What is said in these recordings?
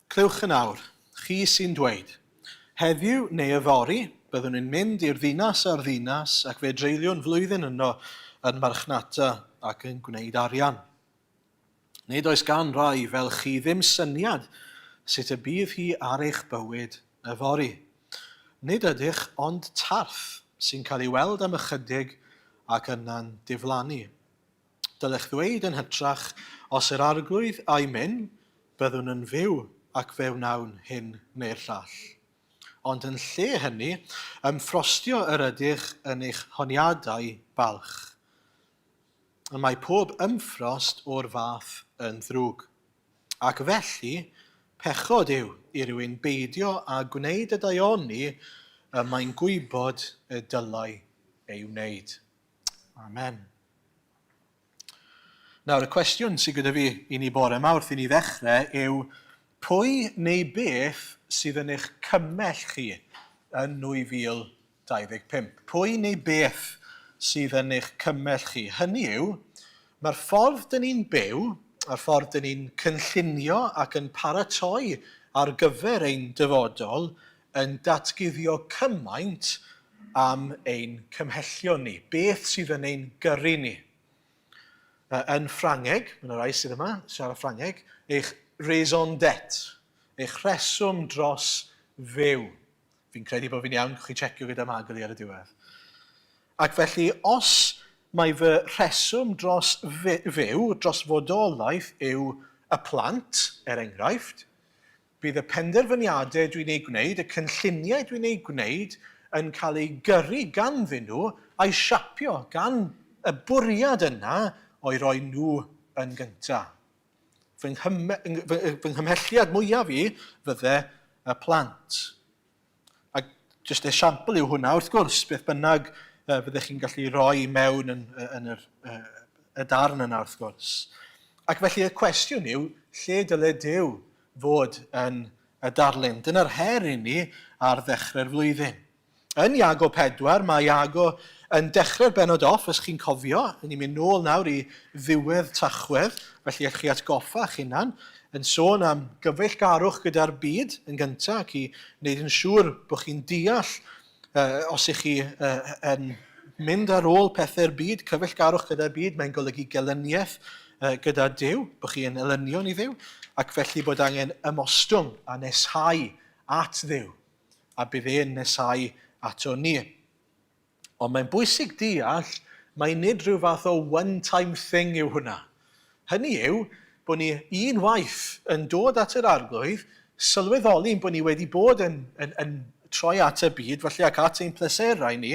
Clywch yn awr, chi sy'n dweud, heddiw neu yfori, byddwn ni'n mynd i'r ddinas ar ddinas ac fe dreulio'n flwyddyn yno yn marchnata ac yn gwneud arian. Nid oes gan rai fel chi ddim syniad sut y bydd hi ar eich bywyd yfori. Nid ydych ond tarth sy'n cael ei weld am ychydig ac yna'n diflannu. Dylech ddweud yn hytrach, os yr arglwydd a'i mynd, byddwn yn fyw ac fewnawn hyn neu'r llall. Ond yn lle hynny, ymffrostio yr ydych yn eich honiadau balch. Mae pob ymffrost o'r fath yn ddrwg. Ac felly, pechod yw i rywun beidio a gwneud y daioni y mae'n gwybod y dylai ei wneud. Amen. Nawr, y cwestiwn sydd gyda fi i ni bore yma wrth i ni ddechrau yw, pwy neu beth sydd yn eich cymell chi yn 2025? Pwy neu beth sydd yn eich cymell chi? Hynny yw, mae'r ffordd dyn ni'n byw, a'r ffordd dyn ni'n cynllunio ac yn paratoi ar gyfer ein dyfodol yn datguddio cymaint am ein cymhellion ni. Beth sydd yn ein gyrru ni? Yn Ffrangeg, mae'n rai sydd yma, siarad Ffrangeg, eich raison d'être, eich rheswm dros fyw. Fi'n credu bod fi'n iawn, chi checio gyda Magli ar y diwedd. Ac felly, os mae fy rheswm dros fyw, dros fodolaeth yw y plant, enghraifft, bydd y penderfyniadau dwi'n ei gwneud, y cynlluniau dwi'n ei gwneud, yn cael ei gyrru ganddyn nhw a'i siapio gan y bwriad yna o'i roi nhw yn gyntaf. Fy nghymhelliad mwyaf fi fydde y plant. Ac jyst esiampl yw hwnna, wrth gwrs, beth bynnag fyddech chi'n gallu rhoi mewn yn y darn yna, wrth gwrs. Ac felly y cwestiwn yw, lle dylai Duw fod yn y darlun? Dyna'r her i ni ar ddechrau'r flwyddyn. Yn Iago 4, mae Iago yn dechrau'r benod off, os chi'n cofio, ni'n mynd nôl nawr i ddiwedd Tachwedd, felly eich chi atgoffa eich hunan, yn sôn am gyfeillgarwch gyda'r byd yn gyntaf, ac i wneud yn siŵr bod chi'n deall os ych chi yn mynd ar ôl pethau'r byd, cyfeillgarwch gyda'r byd, mae'n golygu gelyniaeth gyda Duw, bod chi'n elynion i Dduw, ac felly bod angen ymostwng a nesau at Dduw, a bydd e'n nesau ato ni. Ond mae'n bwysig deall, mae nid rhyw fath o one-time thing yw hwnna. Hynny yw bod ni unwaith yn dod at yr arglwydd, sylweddoli bod ni wedi bod yn troi at y byd, felly ac at ein pleserau ni,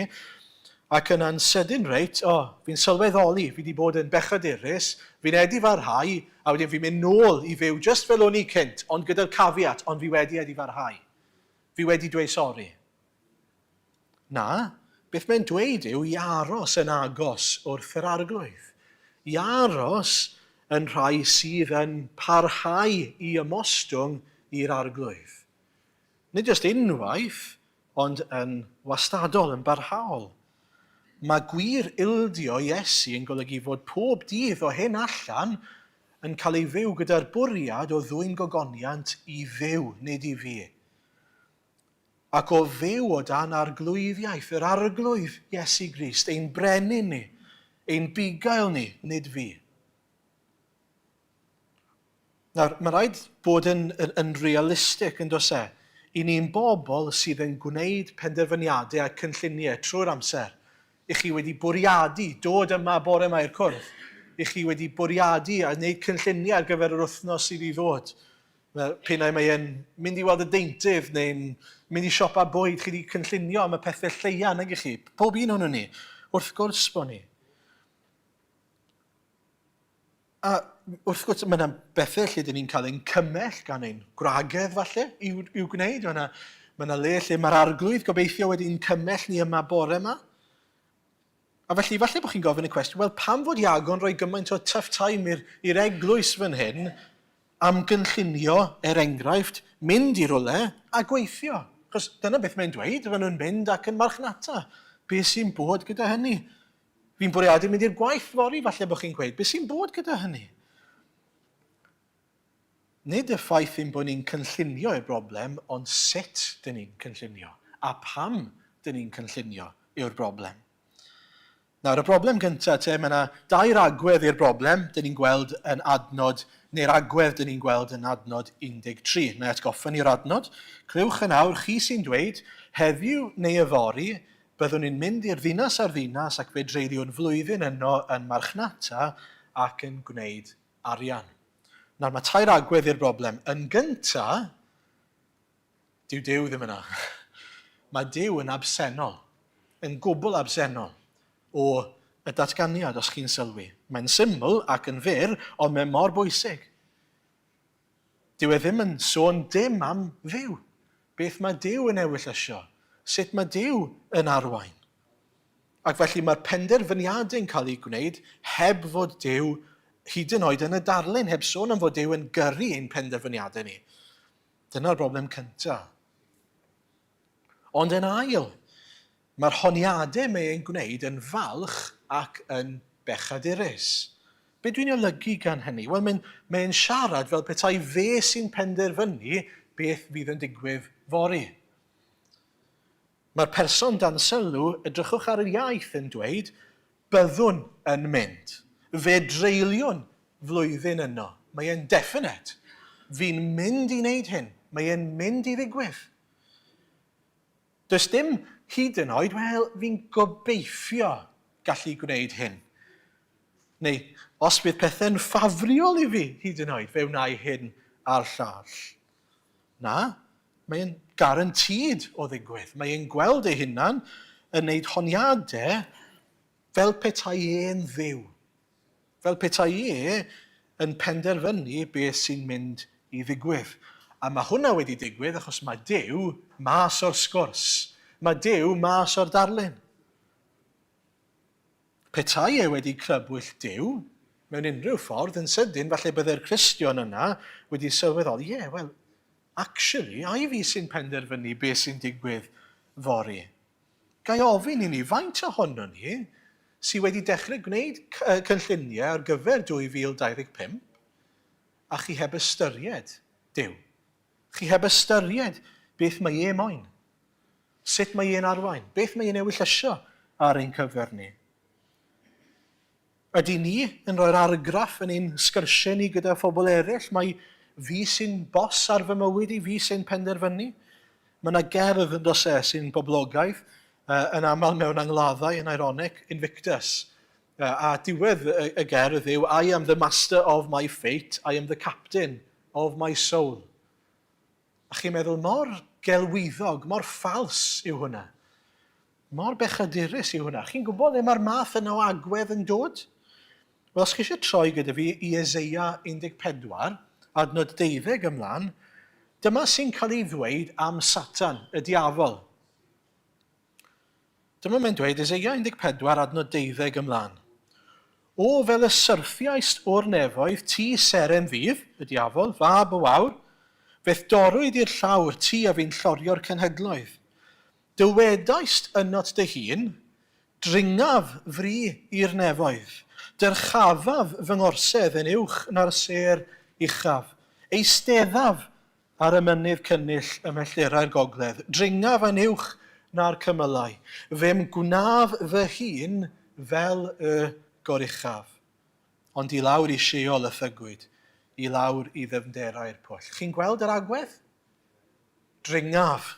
ac yna'n sydyn reit, fi'n sylweddoli, fi wedi bod yn bechadurus, fi'n edifarhau, a wedyn fi'n mynd nôl i fyw just fel o'n i cynt, ond gyda'r cafiat, ond fi wedi edifarhau. Fi wedi dweud sori. Na, beth mae'n dweud yw i aros yn agos wrth yr arglwydd. I aros yn rhai sydd yn parhau i ymostwng i'r arglwydd. Nid jyst unwaith, ond yn wastadol, yn barhaol. Mae gwir ildio Iesu yn golygu fod pob dydd o hyn allan yn cael ei fyw gyda'r bwriad o ddwyn gogoniant i fyw, nid i fi. Ac o fyw o dan arglwyddiaeth, yr arglwydd Iesu Grist, ein brenin ni, ein bugail ni, nid fi. Nawr, mae rhaid bod yn realistig yn dos e. I ni'n bobl sydd yn gwneud penderfyniadau a cynlluniau trwy'r amser. I chi wedi bwriadu dod yma bore yma i'r cwrdd. I chi wedi bwriadu a wneud cynlluniau ar gyfer yr wythnos sydd i ddod. P'un ai mae'n mynd i weld y deintydd neu'n mynd i siopa bwyd, chi wedi cynllunio am y pethau lleia nag chi. Pob un o'n ni, wrth gwrs bod ni. A wrth gwrs, mae yna bethau lle dyn ni'n cael ein cymell gan ein gwragedd falle i'w gwneud. Mae yna le lle mae'r arglwydd gobeithio wedi'n cymell ni yma bore yma. A felly, falle bod chi'n gofyn y cwestiwn, wel, pam fod Iago'n rhoi gymaint o tough time i'r eglwys fan hyn am gynllunio, enghraifft, mynd i rwle a gweithio? Chos dyna beth mae'n dweud, fy nhw'n mynd ac yn marchnata. Be sy'n bod gyda hynny? Fi'n bwriadu mynd i'r gwaith fori, falle bod chi'n gweud. Be sy'n bod gyda hynny? Nid y ffaith ein bod ni'n cynllunio i'r broblem, ond sut dyn ni'n cynllunio, a pam dyn ni'n cynllunio yw'r broblem. Nawr, y broblem gyntaf, mae yna dair agwedd i'r broblem, dyn ni'n gweld yn adnod, neu'r agwedd dyn ni'n gweld yn adnod 13. Na atgoffa ni'r adnod. Clywch yn awr, chi sy'n dweud, heddiw neu yfori, byddwn ni'n mynd i'r ddinas ar ddinas ac fe dreulio'n flwyddyn yno yn marchnata ac yn gwneud arian. Nawr, mae tair agwedd i'r broblem. Yn gyntaf, dyw Duw ddim yna. Mae Duw yn absennol, yn gwbl absennol o y datganiad os chi'n sylwi. Mae'n syml ac yn fyr, ond mae'n mor bwysig. Dyw e ddim yn sôn dim am Dduw. Beth mae Duw yn ewyllysio? Sut mae Duw yn arwain? Ac felly mae'r penderfyniadau'n cael ei gwneud heb fod Duw hyd yn oed yn y darlun, heb sôn am fod Duw yn gyrru ein penderfyniadau ni. Dyna'r broblem cyntaf. Ond yn ail, mae'r honiadau mae'n gwneud yn falch ac yn bechadurus. Be dwi'n olygu gan hynny? Wel, mae'n siarad fel petai fe sy'n penderfynu beth fydd yn digwydd fori. Mae'r person dan sylw, edrychwch ar y iaith yn dweud, byddwn yn mynd. Fe dreulio'n flwyddyn yno. Mae'n definite. Fi'n mynd i wneud hyn. Mae'n mynd i ddigwydd. Does dim hyd yn oed, wel, fi'n gobeithio gallu gwneud hyn. Neu, os bydd pethau'n ffafriol i fi hyd yn oed, fe wnau hyn a'r llall. Na, mae'n garantid o ddigwydd. Mae'n gweld ei hunan yn gwneud honiadau fel petai e'n dduw. Fel petai e yn penderfynu beth sy'n mynd i ddigwydd. A mae hwnna wedi digwydd achos mae Duw mas o'r sgwrs. Mae Duw mas o'r darlun. Petai e wedi crybwyll Duw, mewn unrhyw ffordd yn sydyn, falle byddai'r Cristion yna wedi sylweddoli, wel, actually, a i fi sy'n penderfynu beth sy'n digwydd fori. Gai ofyn i ni, faint ohono ni sydd wedi dechrau gwneud cynlluniau ar gyfer 2025 a chi heb ystyried Duw. Chi heb ystyried beth mae e moyn. Sut mae e'n arwain. Beth mae e'n ewyllysio ar ein cyfer ni. Ydy ni yn rhoi'r argraff yn ein sgyrsiau ni gyda phobl eraill? Mae fi sy'n bos ar fy mywyd i, fi sy'n penderfynu? Mae yna gerdd yn dos sy'n boblogaidd, yn aml mewn angladdau, yn ironic, Invictus. A diwedd y gerdd yw, I am the master of my fate, I am the captain of my soul. A chi'n meddwl, mor gelwyddog, mor ffals yw hwnna. Mor bechadurus yw hwnna. Chi'n gwybod le mae'r math yna o agwedd yn dod? Wel, os chi eisiau troi gyda fi i Eseia 14, adnod 12 ymlaen, dyma sy'n cael ei ddweud am Satan, y diafol. Dyma mae'n dweud, Eseia 14, adnod 12 ymlaen. O fel y syrthiaist o'r nefoedd, ti seren ddydd, y diafol, fab o wawr, Feth dorwyd i'r llawr ti a fi'n llorio'r cenhedloedd. Dywedaist ynot dy hun, dringaf fri i'r nefoedd. Dyrchafaf fy ngorsedd yn uwch na'r ser uchaf. Eisteddaf ar y mynydd cynnill y mellera'r gogledd. Dringaf yn uwch na'r cymylau. Fem gwnaf fy hun fel y goruchaf. Ond i lawr i sheol y ffygwyd. I lawr i ddyfnderau'r pwll. Chi'n gweld yr agwedd? Dringaf,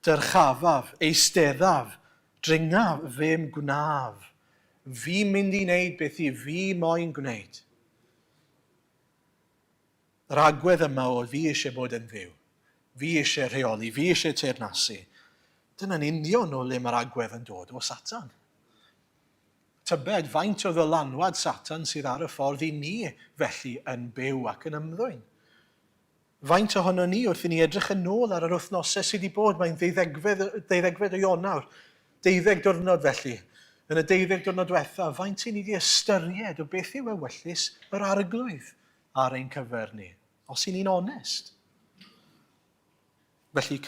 dyrchafaf, eisteddaf, dringaf, fem gwnaf. Fi'n mynd i wneud beth i fi moyn gwneud. Yr agwedd yma o fi eisiau bod yn dduw. Fi eisiau rheoli, fi eisiau teyrnasu. Dyna'n union o le mae'r agwedd yn dod o Satan. Tybed faint o ddylanwad Satan sydd ar y ffordd i ni felly yn byw ac yn ymddwyn. Faint ohono ni wrth i ni edrych yn ôl ar yr wythnosau sydd wedi bod, mae'n 12 o Ionawr, 12 diwrnod felly. Yn y 12 diwrnod diwetha, faint i ni wedi ystyried o beth yw ewyllus yr arglwydd ar ein cyfer ni, os i ni'n onest. Felly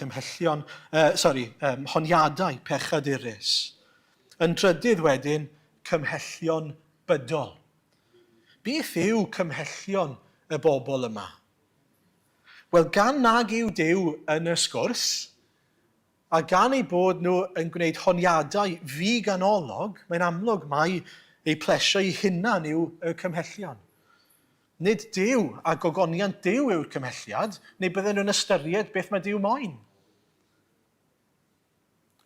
honiadau pechadurus. Yn trydydd wedyn, cymhellion bydol. Beth yw cymhellion y bobl yma? Wel, gan nag yw Duw yn y sgwrs, a gan ei bod nhw yn gwneud honiadau fi-ganolog, mae'n amlwg mai eu plesio eu hunan yw y cymhellion. Nid Duw a gogoniant Duw yw'r cymhelliad, neu bydden nhw'n ystyried beth mae Duw moyn.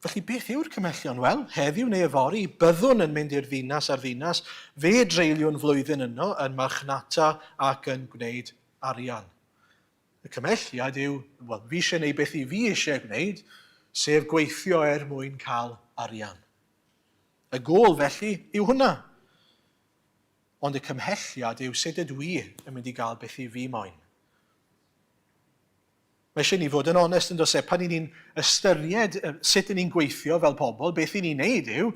Felly beth yw'r cymhellion? Wel, heddiw neu yfori, byddwn yn mynd i'r ddinas ar ddinas, fe dreiliwn flwyddyn yno yn marchnata ac yn gwneud arian. Y cymhelliad yw, wel, fi eisiau gwneud beth i fi eisiau gwneud, sef gweithio mwyn cael arian. Y gôl felly yw hwnna. Ond y cymhelliad yw sut ydw i yn mynd i gael beth i fi moyn. Mae eisiau ni fod yn onest yn dos pan ni'n ystyried sut ni'n gweithio fel pobl, beth i ni'n neud yw,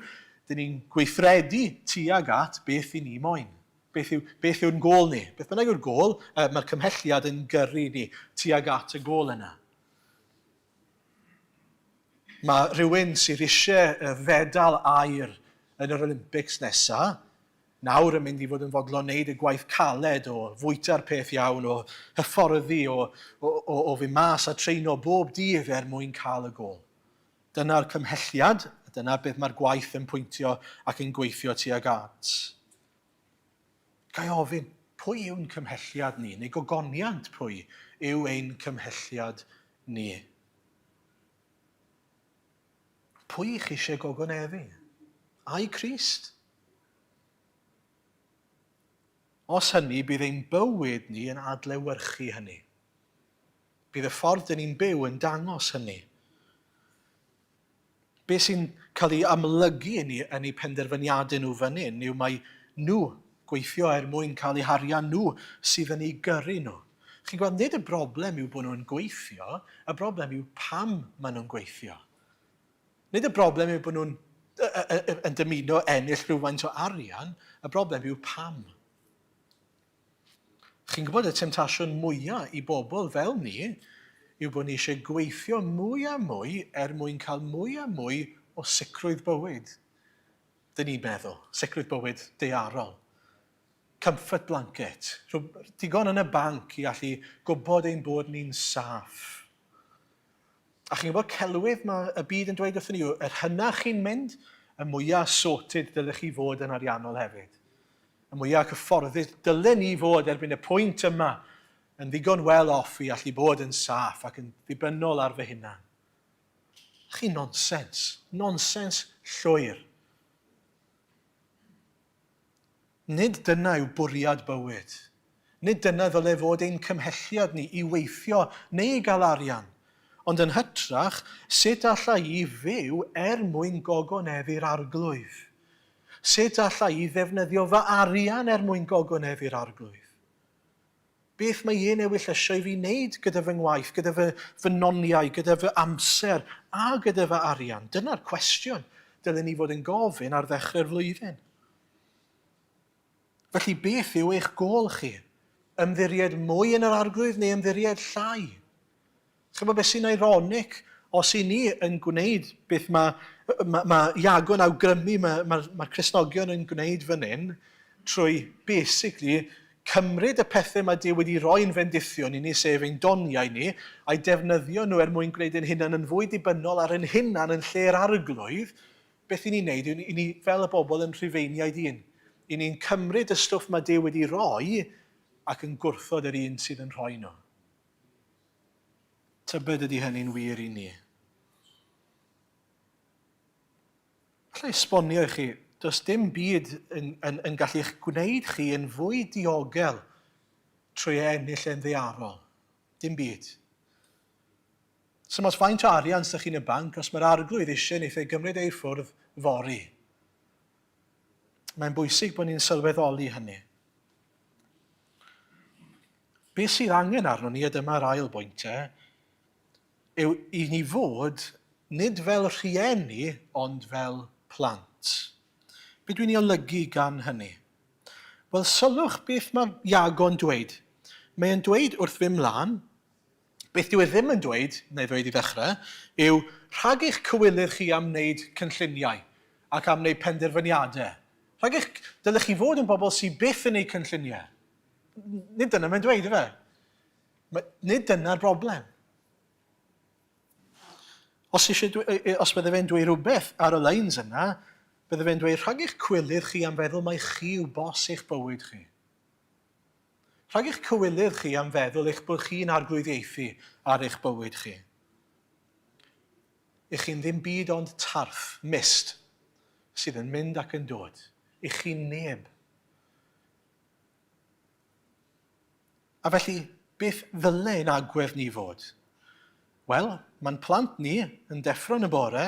dyn ni'n gweithredu tuag at beth i ni moyn. Beth yw'n gôl ni? Beth bynnag yw'r gôl, mae'r cymhelliad yn gyrru ni tuag at y gôl yna. Mae rhywun sydd eisiau fedal aur yn yr Olympics nesaf, nawr yn mynd i fod yn fodlon wneud y gwaith caled o fwyta'r peth iawn, o hyfforddi, o fi mas a treino bob dydd mwyn cael y gôl. Dyna'r cymhelliad, dyna beth mae'r gwaith yn pwyntio ac yn gweithio tuag at. Gai ofyn, pwy yw'n cymhelliad ni? Neu gogoniant pwy yw ein cymhelliad ni? Pwy chi eisiau gogoneddu? Ai Crist? Os hynny, bydd ein bywyd ni yn adlewyrchu hynny. Bydd y ffordd dyn ni'n byw yn dangos hynny. Be sy'n cael ei amlygu yn eu penderfyniadau nhw fan hyn yw mae nhw gweithio mwyn cael eu harian nhw sydd yn ei gyrru nhw. Chi'n gweld, nid y broblem yw bod nhw'n gweithio, y broblem yw pam maen nhw'n gweithio. Nid y broblem yw bod nhw'n yn dymuno ennill rhywfaint o arian, y broblem yw pam. Chi'n gwybod y temtasiwn mwyaf i bobl fel ni yw bod ni eisiau gweithio mwy a mwy mwyn cael mwy a mwy o sicrwydd bywyd. Dyn ni'n meddwl, sicrwydd bywyd daearol. Comfort blanket. Digon yn y banc i allu gwybod ein bod ni'n saff. A chi'n gwybod celwydd mae y byd yn dweud wrthyn ni, yr hynna chi'n mynd, y mwyaf sorted dylech chi fod yn ariannol hefyd. Y mwyaf cyfforddus dylen ni fod erbyn y pwynt yma yn ddigon well off i allu bod yn saff ac yn ddibynnol ar fy hunan. Chi nonsens. Nonsens llwyr. Nid dyna yw bwriad bywyd. Nid dyna ddyle fod ein cymhelliad ni i weithio neu i gael arian. Ond yn hytrach, sut allai i fyw mwyn gogoneddu'r arglwydd? Sut allai i ddefnyddio fy arian mwyn gogoneddu'r arglwydd? Beth mae un ewyllysio i fi wneud gyda fy ngwaith, gyda fy noniau, gyda fy amser a gyda fy arian? Dyna'r cwestiwn dylen ni fod yn gofyn ar ddechrau'r flwyddyn. Felly beth yw eich gôl chi? Ymddiried mwy yn yr arglwydd neu ymddiried llai? Chyfo beth sy'n ironic os i ni yn gwneud beth mae Iago yn awgrymu, mae'r Cristnogion yn gwneud fan hyn, trwy basically cymryd y pethau mae Duw wedi roi'n fendithion i ni, sef ein doniau ni, a'i defnyddio nhw mwyn gwneud ein hunan yn fwy dibynnol ar ein hunan yn lle'r arglwydd, beth i ni'n neud, i ni fel y bobl yn Rhufeiniaid un. I ni'n cymryd y stwff mae Duw wedi roi ac yn gwrthod yr un sydd yn rhoi nhw. Tybed ydy hynny'n wir i ni. Allai esbonio i chi, does dim byd yn gallu eich gwneud chi yn fwy diogel trwy ennill yn ddaearol. Dim byd. So os faint o arian sy'ch chi'n y banc, os mae'r arglwydd eisiau wneud ei gymryd ei ffwrdd fori. Mae'n bwysig bod ni'n sylweddoli hynny. Be sydd angen arno ni, a dyma'r ail bwyntau, yw i ni fod nid fel rhieni, ond fel plant. Be dwi'n ei olygu gan hynny? Wel, sylwch beth mae Iago'n dweud. Mae'n dweud wrth fy mlaen, beth dyw e ddim yn dweud, neu ddweud i ddechrau, yw rhag eich cywilydd chi am wneud cynlluniau ac am wneud penderfyniadau. Dylech chi fod yn bobl sydd byth yn wneud cynlluniau. Nid dyna mae'n dweud, efe? Nid dyna'r broblem. Os bydde fe'n dweud rhywbeth ar y lines yna, bydde fe'n dweud rhag eich cywilydd chi am feddwl mai chi yw bos eich bywyd chi. Rhag eich cywilydd chi am feddwl eich bod chi'n arglwyddiaethu ar eich bywyd chi. Eich chi'n ddim byd ond tarff, mist, sydd yn mynd ac yn dod. Eich chi'n neb. A felly, beth ddyle ein agwedd ni fod? Wel, mae'n plant ni yn deffro yn y bore,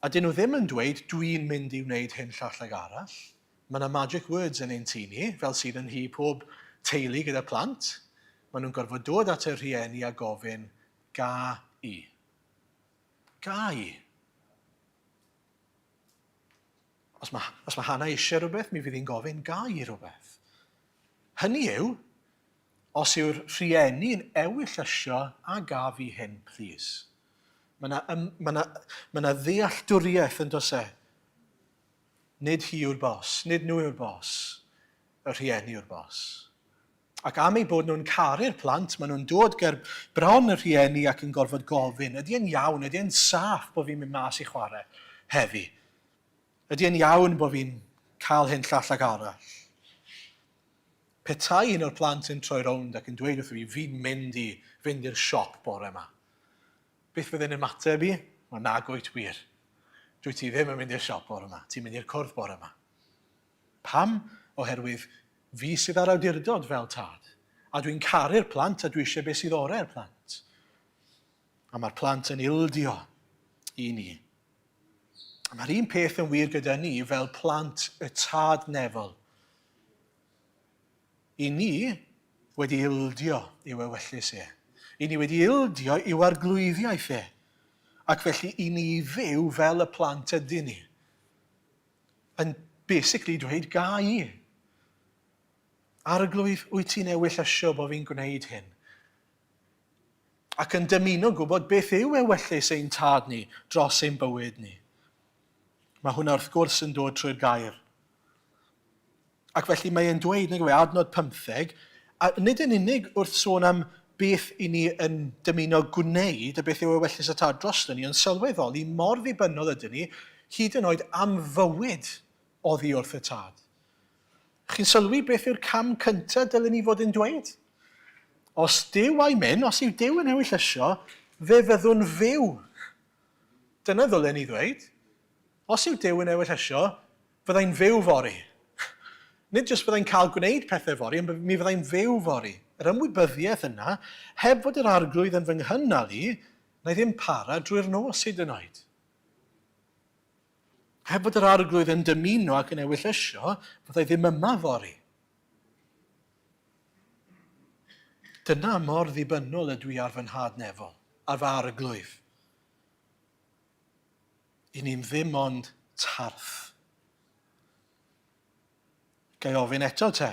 a dyn nhw ddim yn dweud, dwi'n mynd i wneud hyn llall ag arall. Mae yna magic words yn ein tŷ ni, fel sydd yn hi pob teulu gyda plant. Maen nhw'n gorfod dod at y rhieni a gofyn, ga i. Ga i. Os mae Hannah eisiau rhywbeth, mi fydd hi'n gofyn, ga i rhywbeth. Hynny yw, os yw'r rhieni'n ewyllysio a ga fi hyn, please. Mae yna ddealltwriaeth yn dos e. Nid hi yw'r bos, nid nhw yw'r bos, y rhieni yw'r bos. Ac am ei bod nhw'n caru'r plant, maen nhw'n dod ger bron y rhieni ac yn gorfod gofyn, ydy e'n iawn, ydy e'n saff bod fi'n mynd mas i chwarae heddi? Ydy e'n iawn bod fi'n cael hyn llall ag arall? Petai un o'r plant yn troi rownd ac yn dweud wrtho fi, fi'n mynd i fynd i'r siop bore yma. Beth fydd yn ymateb i? Mae'n nagwyt wir. Dwi ti ddim yn mynd i'r siop bore yma, ti'n mynd i'r cwrdd bore yma. Pam? Oherwydd fi sydd ar awdurdod fel tad. A dwi'n caru'r plant a dwi eisiau beth sydd orau'r plant. A mae'r plant yn ildio i ni. A mae'r un peth yn wir gyda ni fel plant y tad nefol. I ni wedi ildio i'w ewyllus e. I ni wedi ildio i'w arglwyddiaeth e. Ac felly i ni fyw fel y plant ydyn ni. Yn basically dweud ga i. Arglwydd, wyt ti'n ewyllysio bod fi'n gwneud hyn? Ac yn dymuno gwybod beth yw ewyllus ein tad ni dros ein bywyd ni. Mae hwnna wrth gwrs yn dod trwy'r gair. Ac felly mae e'n dweud, adnod 15, a nid yn unig wrth sôn am beth i ni yn dymuno gwneud, a beth yw ewyllus y tad drosto ni, yn sylweddoli mor ddibynnol ydyn ni, hyd yn oed am fywyd oddi wrth y tad. Chi'n sylwi beth yw'r cam cyntaf dylen ni fod yn dweud? Os Duw a'i mynd, os yw Duw yn ewyllysio, fe fyddwn fyw. Dyna ddylen ni ddweud. Os yw Duw yn ewyllysio, fyddai'n fyw fori. Nid jyst fyddai'n cael gwneud pethau fori, ond mi fyddai'n fyw fori. Yr ymwybyddiaeth yna, heb fod yr arglwydd yn fy nghynnal i, na i ddim para drwy'r nos hyd yn oed. Heb fod yr arglwydd yn dymuno ac yn ewyllysio, fyddai ddim yma fori. Dyna mor ddibynnol ydw i ar fy nhad nefol, ar fy arglwydd. I ni'n ddim ond tarff. Gai ofyn eto te,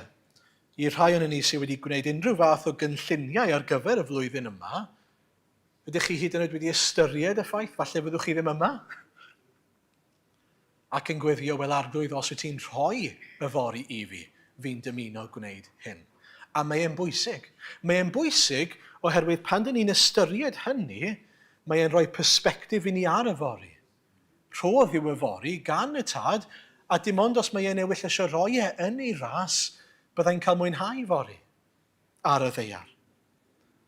i rhai o'n ni sydd wedi gwneud unrhyw fath o gynlluniau ar gyfer y flwyddyn yma, ydych chi hyd yn oed wedi ystyried y ffaith, falle fyddwch chi ddim yma? Ac yn gweddio, wel arglwydd, os wyt ti'n rhoi y fori i fi, fi'n dymuno gwneud hyn. A mae e'n bwysig. Mae e'n bwysig oherwydd pan dyn ni'n ystyried hynny, mae e'n rhoi persbectif i ni ar y fori. Rhodd yw y fori gan y tad, a dim ond os mae e'n ewyllysio roi e yn ei ras, byddai'n cael mwynhau fori ar y ddeiar.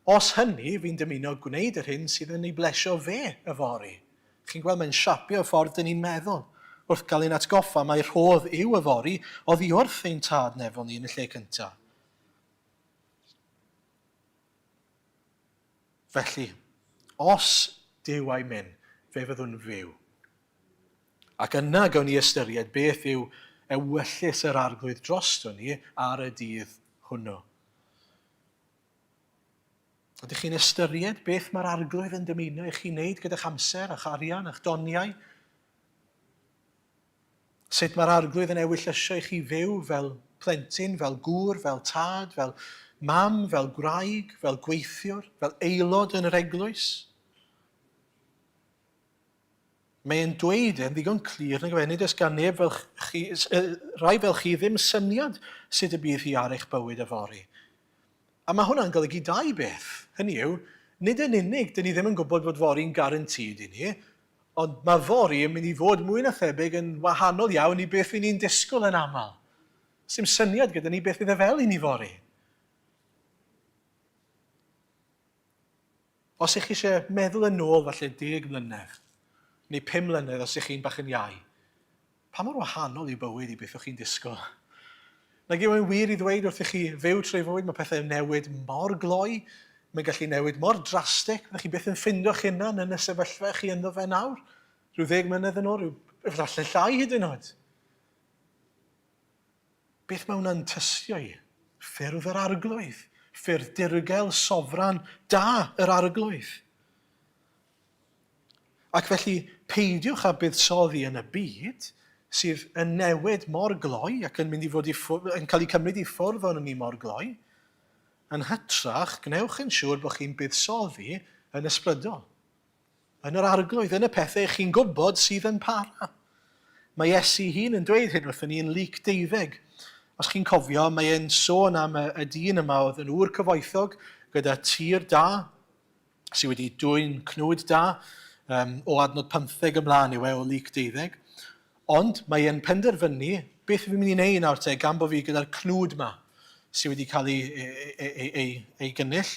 Os hynny, fi'n dymuno gwneud yr hyn sydd yn ei blesio fe y fori. Chi'n gweld mae'n siapio y ffordd dyn ni'n meddwl. Wrth gael ein atgoffa, mae rhodd yw y fori oddi wrth ein tad nefol ni yn y lle cyntaf. Felly, os Duw a'i mynd, fe fyddwn fyw. Ac yna gawn ni ystyried beth yw ewyllus yr arglwydd drosto ni ar y dydd hwnnw. Ydych chi'n ystyried beth mae'r arglwydd yn dymuno i chi wneud gyda'ch amser, a'ch arian, a'ch doniau? Sut mae'r arglwydd yn ewyllysio i chi fyw fel plentyn, fel gŵr, fel tad, fel mam, fel gwraig, fel gweithiwr, fel aelod yn yr eglwys? Mae'n dweud yn ddigon clir yn gwneud ys gan neb fel chi, rai fel chi ddim syniad sut y bydd hi ar eich bywyd y fori. A mae hwnna'n golygu dau beth. Hynny yw, nid yn unig, dyn ni ddim yn gwybod bod fori'n garantid i ni, ond mae fori yn mynd i fod mwy na thebyg yn wahanol iawn i beth fydd ni'n disgwyl yn aml. Sym syniad gyda ni beth bydd e fel i ni fori. Os ych chi eisiau meddwl yn ôl falle 10 mlynedd, neu 5 mlynedd os ych chi'n bach yn iau, pa mor wahanol yw bywyd i beth o'ch chi'n disgwyl? Nag yw e'n wir i ddweud wrth i chi fyw trwy fywyd, mae pethau newid mor gloi, mae'n gallu newid mor drastig, byddwch chi byth yn ffindo'ch hunan yn y sefyllfa chi ynddo fe nawr. Rhyw 10 mlynedd yn ôl, efallai llai hyd yn oed. Beth mae hwnna'n tystio i? Ffyrdd yr arglwydd, ffyrdd dirgel sofran da yr arglwydd. Ac felly, peidiwch â buddsoddi yn y byd sydd yn newid mor gloi ac yn mynd i fod yn cael ei cymryd i ffwrdd o'n ni mor gloi. Yn hytrach, gnewch yn siŵr bod chi'n buddsoddi yn ysbrydol. Yn yr arglwydd, yn y pethau chi'n gwybod sydd yn para. Mae Iesu hun yn dweud hyn wrthyn ni yn Luc 12. Os chi'n cofio, mae e'n sôn am y dyn yma oedd yn ŵr cyfoethog gyda tir da, sydd wedi dwy'n cnwd da, o adnod 15 ymlaen yw o Luc 12. Ond mae e'n penderfynu beth fi'n mynd i wneud nawr te gan bod fi gyda'r cnwd yma sydd wedi cael ei gynnyll.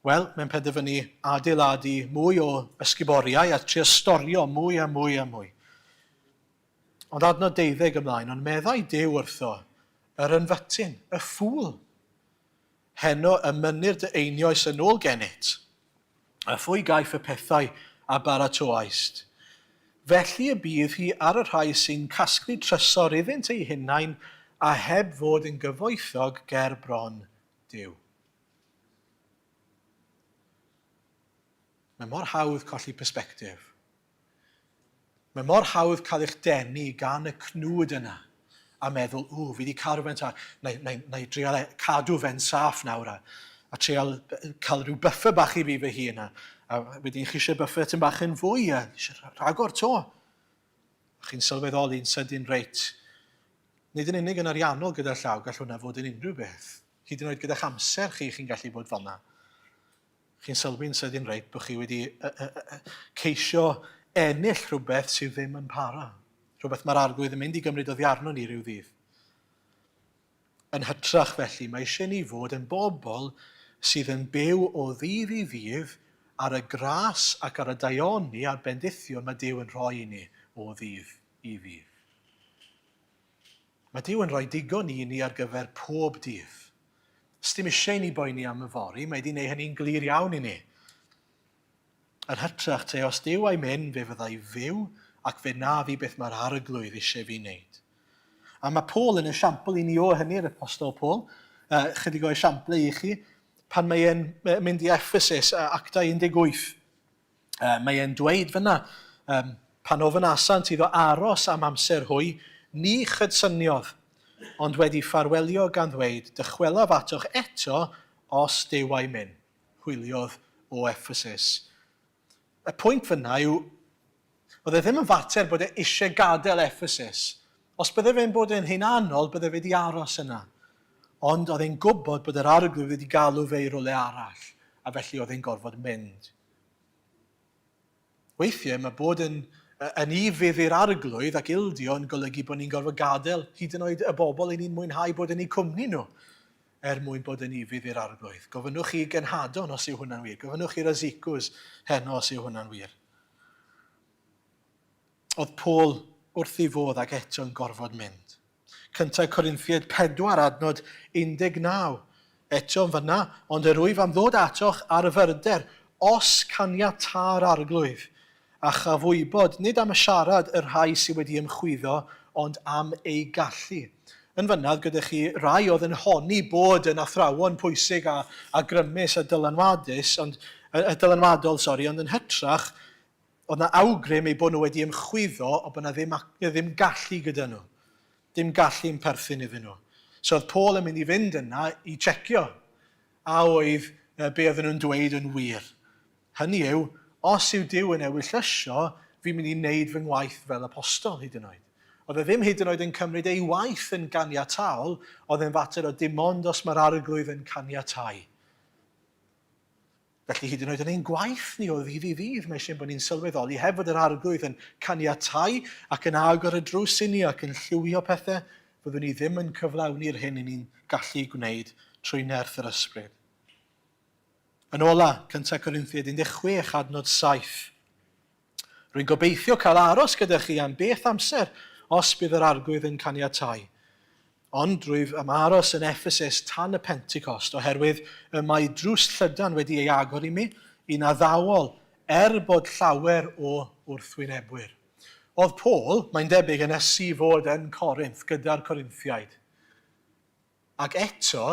Wel, mae'n penderfynu adeiladu mwy o ysguboriau a trio storio mwy a mwy a mwy. Ond adnod 12 ymlaen, ond meddai Duw wrtho, yr ynfytyn, y ffŵl. Heno y mynir dy einioes yn ôl gennyt, a phwy gaiff y pethau a baratoaist. Felly y bydd hi ar y rhai sy'n casglu trysor iddynt ei hunain a heb fod yn gyfoethog ger bron Duw. Mae mor hawdd colli persbectif. Mae mor hawdd cael eich denu gan y cnwd yna a meddwl, fi wedi cadw fe'n saff, na i drial cadw fe'n saff nawr a trial cael rhyw buffer bach i fi fy hun a wedyn chi eisiau buffer tyn bach yn fwy a eisiau rhagor to. A chi'n sylweddoli'n sydyn reit. Nid yn unig yn ariannol gyda'r llaw gall hwnna fod yn unrhyw beth. Hyd yn oed gyda'ch amser chi'n gallu bod fel yna. Chi'n sylwi'n sydyn reit bod chi wedi ceisio ennill rhywbeth sydd ddim yn para. Rhywbeth mae'r arglwydd yn mynd i gymryd oddi arno ni rhyw ddydd. Yn hytrach felly, mae eisiau ni fod yn bobl sydd yn byw o ddydd i ddydd ar y gras ac ar y daioni a'r bendithion mae Duw yn rhoi i ni o ddydd i ddydd. Mae Duw yn rhoi digon i ni ar gyfer pob dydd. Os dim eisiau ni boeni am y fori, mae wedi gwneud hynny'n glir iawn i ni. Yn hytrach te, os Duw a'i mynd, fe fyddai fyw ac fe na fi beth mae'r arglwydd eisiau fi wneud. A mae Paul yn esiampl i ni o hynny'r apostol Paul, chydig o esiampl i chi, pan mae e'n mynd i Ephesus, actau 18. Mae e'n dweud fyna, pan o fynasant iddo aros am amser hwy, ni chydsyniodd, ond wedi ffarwelio gan ddweud, dychwelaf atoch eto os Duw a'i mynd. Hwyliodd o Ephesus. Y pwynt fyna yw, oedd e ddim yn fater bod e eisiau gadael Ephesus. Os bydde fe'n bod yn hunanol, bydde fe wedi aros yna. Ond oedd e'n gwybod bod yr arglwydd wedi galw fe i rolau arall, a felly oedd e'n gorfod mynd. Weithiau mae bod yn ifydd i'r arglwydd ac ildio yn golygu bod ni'n gorfod gadael hyd yn oed y bobl i ni'n mwynhau bod yn eu cwmni nhw mwyn bod yn ifydd i'r arglwydd. Gofynnwch chi genhadon os yw hwnna'n wir. Gofynnwch chi'r asicws heno os yw hwnna'n wir. Oedd Paul wrth i fodd ac eto'n gorfod mynd. Cyntaf Corinthiaid 4 adnod 19. Eto'n fyna, ond yr wyf am ddod atoch ar y fyrder, os caniata'r arglwydd, a chafwybod nid am y siarad y rhai sydd wedi ymchwyddo, ond am ei gallu. Yn fyna, gyda chi rai oedd yn honni bod yn athrawon pwysig a grymus a dylanwadol, ond yn hytrach, oedd yna awgrym ei bod nhw wedi ymchwyddo o bod yna ddim gallu gyda nhw. Dim gallu'n perthyn iddyn nhw. So oedd Paul yn mynd i fynd yna i tsecio a oedd be oedden nhw'n dweud yn wir. Hynny yw, os yw Duw yn ewyllysio, fi'n mynd i wneud fy ngwaith fel apostol hyd yn oed. Oedd e ddim hyd yn oed yn cymryd ei waith yn ganiataol, oedd e'n fater o dim ond os mae'r arglwydd yn caniatáu. Felly hyd yn oed yn ein gwaith ni o ddydd i ddydd, mae eisiau bod ni'n sylweddoli hefyd yr arglwydd yn caniatáu ac yn agor y drws i ni ac yn lliwio pethau, fyddwn ni ddim yn cyflawni'r hyn i ni'n gallu gwneud trwy nerth yr ysbryd. Yn ola, 1 Corinthiaid 16 adnod 7. Rwy'n gobeithio cael aros gyda chi am beth amser os bydd yr arglwydd yn caniatáu. Ond rwyf am aros yn Ephesus tan y Pentecost oherwydd y mae drws llydan wedi ei agor i mi i'n addawol bod llawer o wrthwynebwyr. Oedd Paul, mae'n debyg yn ysu fod yn Corinth gyda'r Corinthiaid. Ac eto,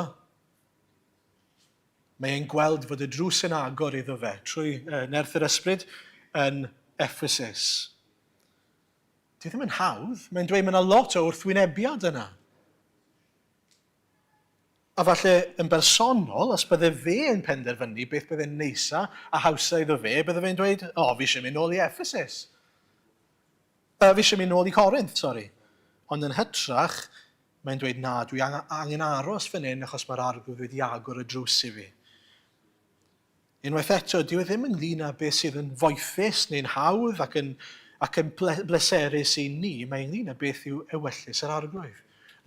mae'n gweld fod y drws yn agor iddo fe trwy nerth yr ysbryd yn Ephesus. Di ddim yn hawdd, mae'n dweud mae yna lot o wrthwynebiad yna. A falle yn bersonol, os bydde fe yn penderfynu beth bydde'n neisa a hawsa iddo fe, bydde fe'n dweud, fi eisiau mynd nôl i Ephesus. Fi eisiau mynd nôl i Corinth, sori. Ond yn hytrach, mae'n dweud, na, dwi angen aros fan hyn achos mae'r arglwydd wedi agor y drws i fi. Unwaith eto, dyw e ddim ynglyn â beth sydd yn foethus neu'n hawdd ac yn bleserus i ni, mae'n ynglyn â beth yw ewyllus yr arglwydd.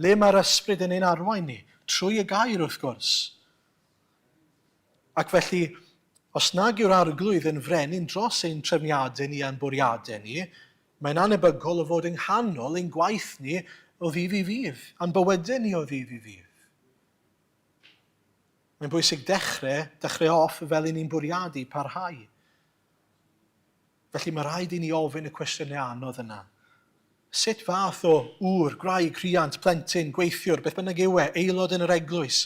Le mae'r ysbryd yn ein arwain ni, trwy y gair wrth gwrs. Ac felly, os nag yw'r arglwydd yn frenin dros ein trefniadau ni a'n bwriadau ni, mae'n anebygol o fod yng nghanol ein gwaith ni o ddydd i ddydd, a'n bywydau ni o ddydd i ddydd. Mae'n bwysig dechrau off fel ni'n bwriadu parhau. Felly mae rhaid i ni ofyn y cwestiynau anodd yna. Sut fath o gwraig, criant, plentyn, gweithiwr, beth bynnag yw aelod yn yr eglwys,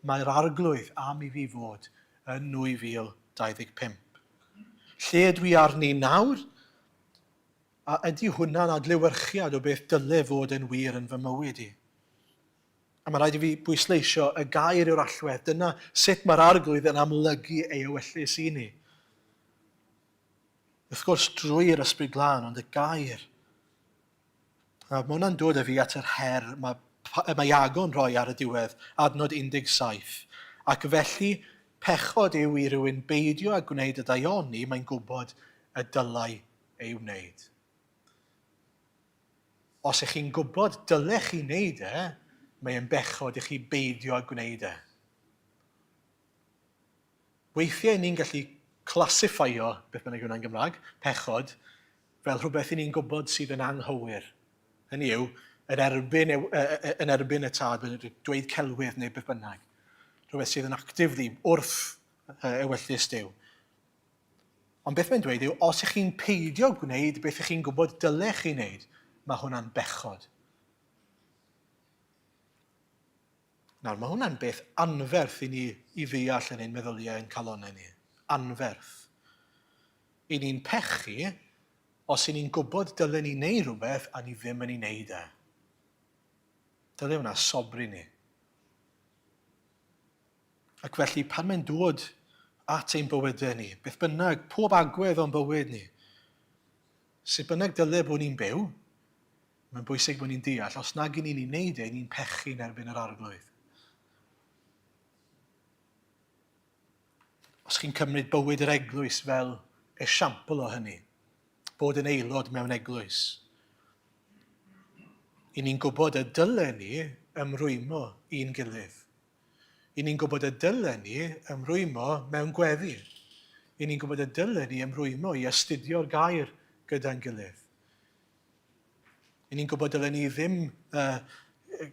mae'r arglwydd am i fi fod yn 2025. Lle dwi arni nawr? A ydy hwnna'n adlewyrchiad o beth dyle fod yn wir yn fy mywyd i? A mae rhaid i fi bwysleisio y gair yw'r allwedd. Dyna sut mae'r arglwydd yn amlygu ei ewyllus i ni. Wrth gwrs drwy'r ysbryd glân, ond y gair. Mae hwnna'n dod â fi at yr her mae Iago'n rhoi ar y diwedd, adnod 17. Ac felly, pechod yw i rywun beidio a gwneud y daioni, mae'n gwybod y dylai ei wneud. Os ych chi'n gwybod dylech chi wneud mae'n bechod i chi beidio a gwneud Weithiau ni'n gallu classifio, beth bynnag yw'n Gymraeg, pechod, fel rhywbeth i ni'n gwybod sydd yn anghywir. Hynny yw, yn erbyn y tad, dweud celwydd neu beth bynnag. Rhywbeth sydd yn actifly wrth ewyllus Duw. Ond beth mae'n dweud yw, os ych chi'n peidio gwneud beth ych chi'n gwybod dylech chi wneud, mae hwnna'n bechod. Nawr, mae hwnna'n beth anferth i ni i ddeall yn ein meddyliau yn calonau ni. Anferth. I ni'n pechu os i ni'n gwybod dylen ni wneud rhywbeth a ni ddim yn ei wneud Dyle hwnna sobri ni. Ac felly, pan mae'n dod at ein bywydau ni, beth bynnag, pob agwedd o'n bywyd ni, sut bynnag dyle bod ni'n byw, mae'n bwysig bod ni'n deall, os nag i ni'n ei wneud ni'n pechu yn erbyn yr arglwydd. Os chi'n cymryd bywyd yr eglwys fel esiampl o hynny, bod yn aelod mewn eglwys. I ni'n gwybod y dylen ni ymrwymo un gilydd. I ni'n gwybod y dylen ni ymrwymo mewn gweddi. I ni'n gwybod y dylen ni ymrwymo i astudio'r gair gyda'n gilydd. I ni'n gwybod dylen ni ddim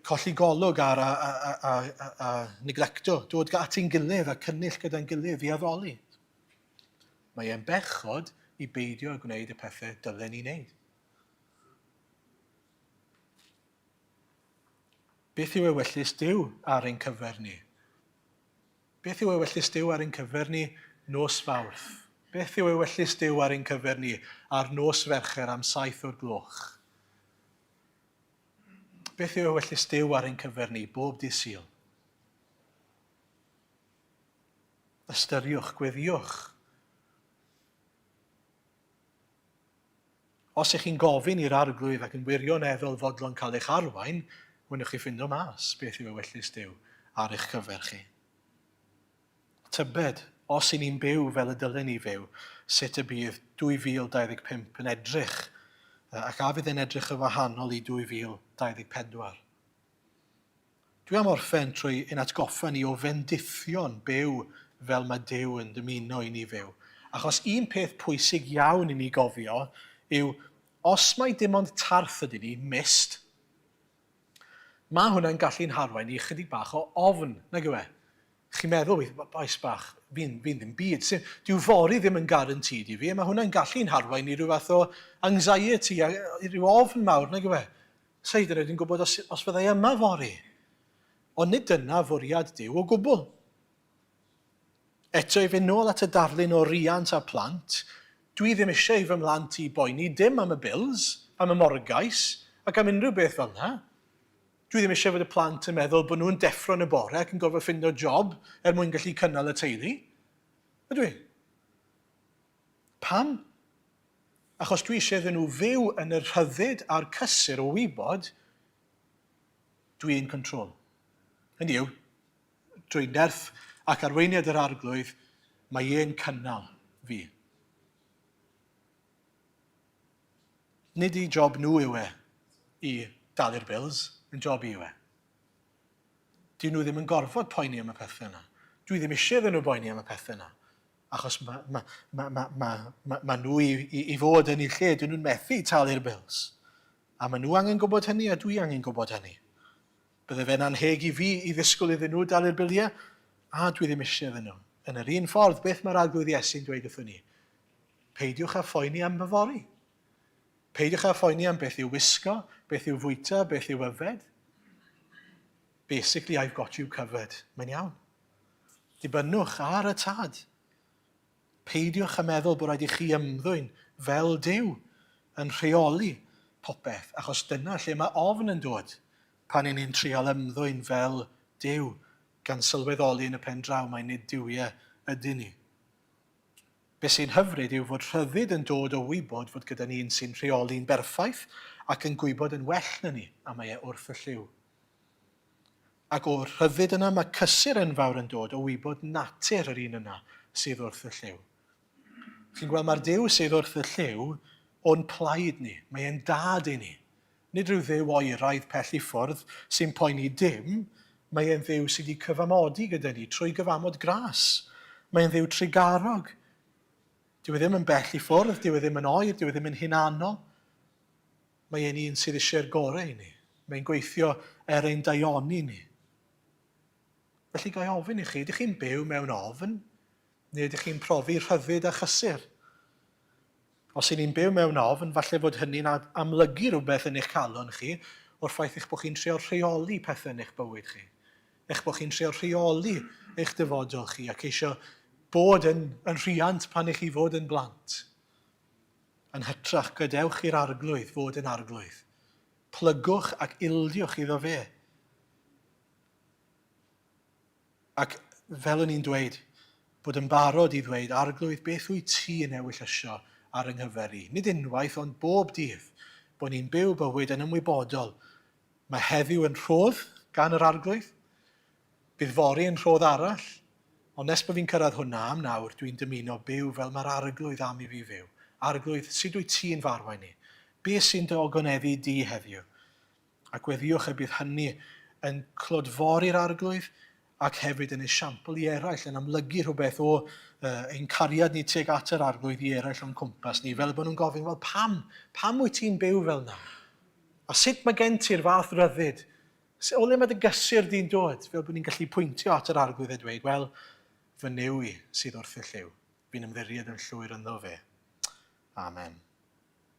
colli golwg a neglecto, dod at ein gilydd a cynnill gyda'n gilydd i addoli. Mae e'n bechod i beidio a gwneud y pethau dylen ni wneud. Beth yw ewyllus Duw ar ein cyfer ni? Beth yw ewyllus Duw ar ein cyfer ni nos Fawrth? Beth yw ewyllus Duw ar ein cyfer ni ar nos Fercher am 7 o'r gloch? Beth yw ewyllus Duw ar ein cyfer ni bob dydd Sul? Ystyriwch, gweddiwch. Os ych chi'n gofyn i'r arglwydd ac yn wirioneddol fodlon cael eich arwain, wynwch chi ffindo mas beth yw ewyllus Duw ar eich cyfer chi. Tybed os i ni'n byw fel y dylen ni fyw, sut y bydd 2025 yn edrych, ac a fydd yn edrych yn wahanol i 2024. Dwi am orffen trwy ein atgoffa ni o fendithion byw fel mae Duw yn dymuno i ni fyw. Achos un peth pwysig iawn i ni gofio yw, os mae dim ond tarth ydyn ni, mist, mae hwnna'n gallu'n harwain i chydig bach o ofn, nag yw e? Chi'n meddwl, boes bach, fi'n ddim byd. Dyw fori ddim yn guaranteed i fi, mae hwnna'n gallu'n harwain i ryw fath o anxiety, i ryw ofn mawr, nag yw e? Seid yn dwi'n gwybod os fyddai yma fori. Ond nid dyna fwriad Duw o gwbl. Eto i fynd nôl at y darlun o riant a plant, dwi ddim eisiau i fy mhlant i boeni dim am y bills, am y morgais, ac am unrhyw beth fel yna. Dwi ddim eisiau fod y plant yn meddwl bod nhw'n deffro yn y bore ac yn gorfod ffindo job mwyn gallu cynnal y teulu. Ydw i? Pam? Achos dwi eisiau iddyn nhw fyw yn y rhyddid a'r cysur o wybod dwi'n control. Hynny yw, drwy nerth ac arweiniad yr arglwydd, mae e'n cynnal fi. Nid i job nhw yw e i dalu'r bills, yn job i yw e. Dyn nhw ddim yn gorfod poeni am y pethau yna. Dwi ddim eisiau iddyn nhw boeni am y pethau yna. Achos mae nhw i fod yn eu lle, dyn nhw'n methu talu'r bills. A mae nhw angen gwybod hynny, a dwi angen gwybod hynny. Bydde fe'n anheg i fi i ddisgwyl iddyn nhw dalu'r biliau, a dwi ddim eisiau iddyn nhw. Yn yr un ffordd, beth mae'r arglwydd Iesu'n dweud wrthyn ni? Peidiwch â phoeni am myfori. Peidiwch â phoeni am beth yw wisgo, beth yw fwyta, beth yw yfed. Basically, I've got you covered. Mae'n iawn. Dibynnwch ar y tad. Peidiwch â meddwl bod rhaid i chi ymddwyn fel Duw yn rheoli popeth, achos dyna lle mae ofn yn dod pan ni'n trial ymddwyn fel Duw, gan sylweddoli yn y pen draw mae nid duwiau ydyn ni. Be sy'n hyfryd yw fod rhyddid yn dod o wybod fod gyda ni'n sy'n rheoli'n berffaith ac yn gwybod yn well na ni, a mae e wrth y lliw. Ac o'r rhyddid yna mae cysur enfawr yn dod o wybod natur yr un yna sydd wrth y lliw. Chi'n gweld mae'r Duw sydd wrth y lliw o'n plaid ni, mae e'n dad i ni. Nid rhyw ddew oeraidd pell i ffwrdd sy'n poeni dim, mae e'n ddew sydd wedi cyfamodi gyda ni trwy gyfamod gras. Mae e'n ddew trigarog. Dyw e ddim yn bell i ffwrdd, dyw e ddim yn oer, dyw e ddim yn hunanol. Mae e'n un sydd eisiau'r gorau i ni. Mae'n gweithio ein daioni ni. Felly gai ofyn i chi, ydych chi'n byw mewn ofn? Neu ydych chi'n profi rhyddid a chysur? Os ydych chi'n byw mewn ofn, falle bod hynny'n amlygu rhywbeth yn eich calon chi, o'r ffaith eich bod chi'n trio rheoli pethau yn eich bywyd chi. Eich bod chi'n trio rheoli eich dyfodol chi ac eisiau bod yn rhiant pan eich chi fod yn blant. Yn hytrach, gadewch i'r arglwydd fod yn arglwydd. Plygwch ac ildiwch iddo fe. Ac fel o'n i'n dweud, bod yn barod i ddweud, arglwydd, beth wyt ti yn ewyllysio ar yng nghyfer i? Nid unwaith, ond bob dydd, bod ni'n byw bywyd yn ymwybodol. Mae heddiw yn rhodd gan yr arglwydd, bydd fori yn rhodd arall, ond nes bod fi'n cyrraedd hwnna am nawr, dwi'n dymuno byw fel mae'r arglwydd am i fi fyw. Arglwydd, sut wyt ti'n farwain ni? Be sy'n dy ogoneddu di heddiw? Ac weddiwch y bydd hynny yn clodfori'r arglwydd ac hefyd yn esiampl i eraill yn amlygu rhywbeth o ein cariad ni tuag at yr arglwydd i eraill o'n cwmpas ni, fel bod nhw'n gofyn, wel pam wyt ti'n byw fel yna? A sut mae gen ti'r fath ryddid? O le mae dy gysur di'n dod? Fel bod ni'n gallu pwyntio at yr arglwydd a dweud, wel, fy niw i sydd wrth y lliw. Fi'n ymddiried yn llwyr ynddo fe. Amen.